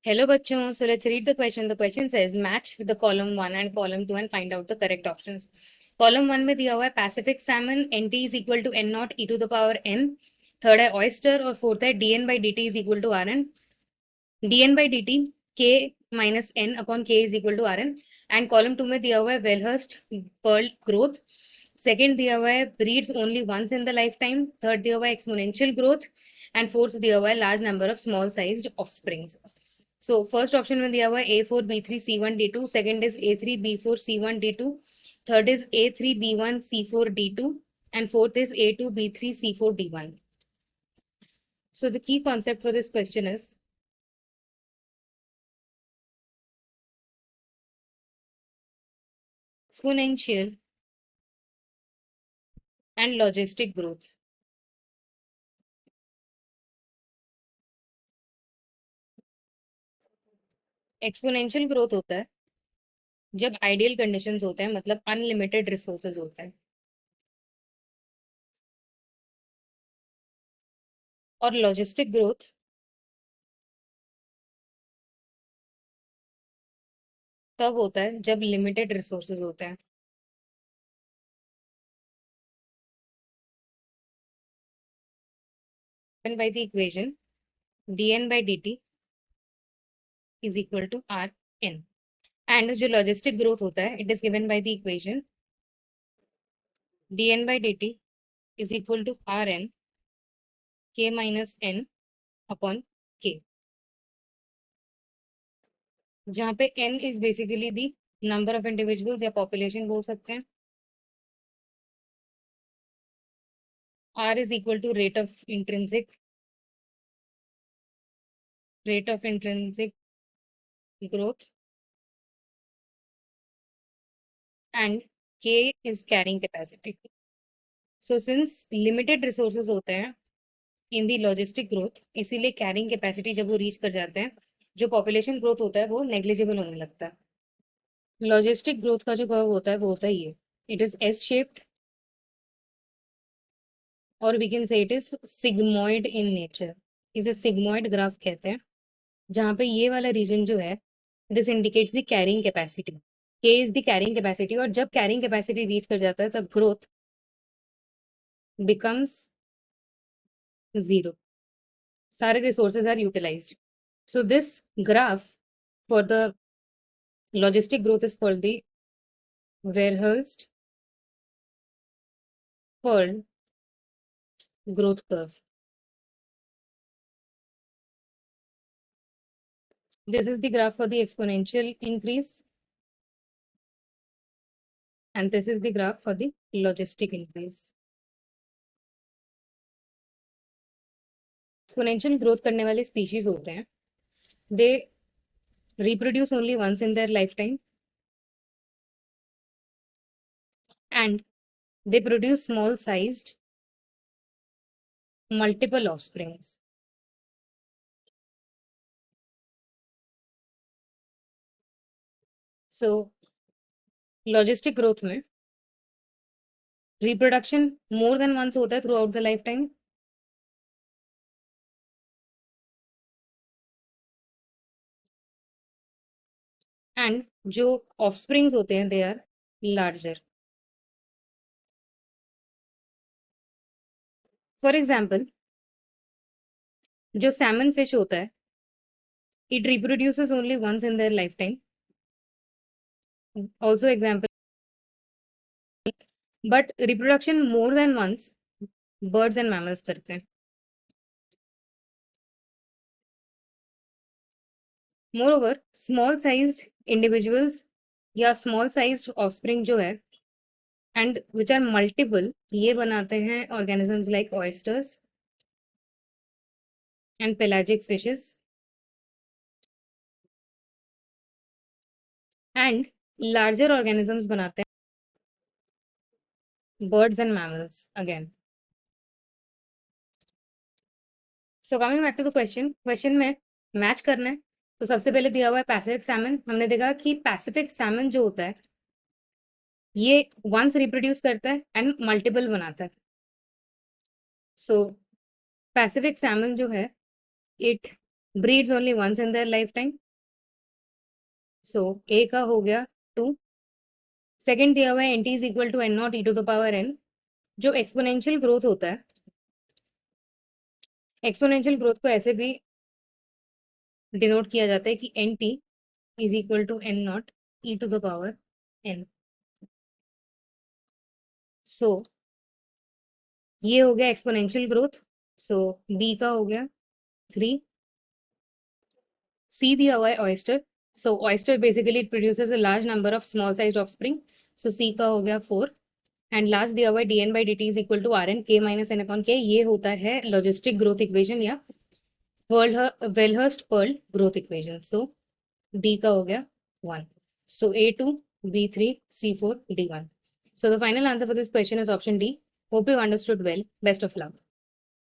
Hello बच्चों, so let's read the question. The question says match the column 1 and column 2 and find out the correct options. Column 1 में दिया हुआ है Pacific salmon NT is equal to N naught e to the power n. Third है oyster और fourth है dn by dt is equal to rn. dn by dt k minus n upon k is equal to rn. And column 2 में दिया हुआ है Wellhurst pearl growth. Second दिया हुआ है breeds only once in the lifetime. Third दिया हुआ है exponential growth. And फोर्थ दिया हुआ है large number of small sized offsprings. So first option में दिया हुआ है A4 B3 C1 D2, second is A3 B4 C1 D2, third is A3 B1 C4 D2, and fourth is A2 B3 C4 D1. So the key concept for this question is exponential and logistic growth. Exponential growth होता है जब ideal conditions होते हैं, मतलब unlimited resources होते हैं, और logistic growth तब होता है जब लिमिटेड रिसोर्सेज होते हैं. by the equation dn by dt is equal to rn. And जो लॉजिस्टिक ग्रोथ होता है it is given by the equation dn by dt is equal to rn k minus n upon k, जहाँ पे n is basically the number of individuals या population बोल सकते हैं. r is equal to rate of intrinsic growth, and k is carrying capacity. So since limited resources होते हैं इन दी logistic growth, इसीलिए carrying capacity जब वो रीच कर जाते हैं, जो पॉपुलेशन ग्रोथ होता है वो नेग्लिजिबल होने लगता है. लॉजिस्टिक ग्रोथ का जो कर्व होता है वो होता है ये, इट इज एस शेप्ड और we can say it is sigmoid in nature. इसे सिग्मोइड ग्राफ कहते हैं, जहाँ पे ये वाला रीजन जो है this indicates the carrying capacity. K is the carrying capacity, और जब कैरिंग कैपेसिटी रीच कर जाता है तब ग्रोथ बिकम्स जीरो. सारे resources are utilised. So this graph for the logistic growth is called the Weyerhaeuser Pearl growth curve. This is the graph for the exponential increase, and this is the graph for the logistic increase. Exponential growth करने वाले species होते हैं, they reproduce only once in their lifetime, and they produce small sized multiple offsprings. So logistic growth में reproduction more than once होता है throughout the lifetime, and जो offsprings होते हैं they are larger. For example, जो salmon fish होता है it reproduces only once in their lifetime. Also example, but reproduction more than once birds and mammals करते हैं. Moreover, small sized individuals या small sized offspring जो है and which are multiple, ये बनाते हैं organisms like oysters and pelagic fishes, and larger organisms बनाते हैं birds and mammals again. So coming back to the question में मैच करना है तो सबसे पहले दिया हुआ है पैसिफिक सैमन. हमने देखा कि पैसिफिक सैमन जो होता है ये वंस रिप्रोड्यूस करता है एंड मल्टीपल बनाता है. सो पैसिफिक सैमन जो है it breeds only once in their lifetime. So A का हो गया 2. सेकेंड दिया हुआ है nt is equal to n naught e to the power n. जो एक्सपोनेंशियल ग्रोथ होता है, एक्सपोनेंशियल ग्रोथ को ऐसे भी डिनोट किया जाता है कि nt is equal to n naught e to the power n. So ये हो गया एक्सपोनेंशियल ग्रोथ. सो B का हो गया 3. C दिया हुआ है oyster. So oyster basically it produces a large number of small sized offspring. So C का हो गया 4. एंड लास्ट दिया हुआ है dn by dt is equal to rn k minus n upon k. ये होता है लॉजिस्टिक ग्रोथ इक्वेशन या वेलहर्स्ट पर्ल ग्रोथ इक्वेशन. सो D का हो गया 1. So A2, B3, C4, D1. So the final answer for this question is option D. Hope you understood well. Best of luck.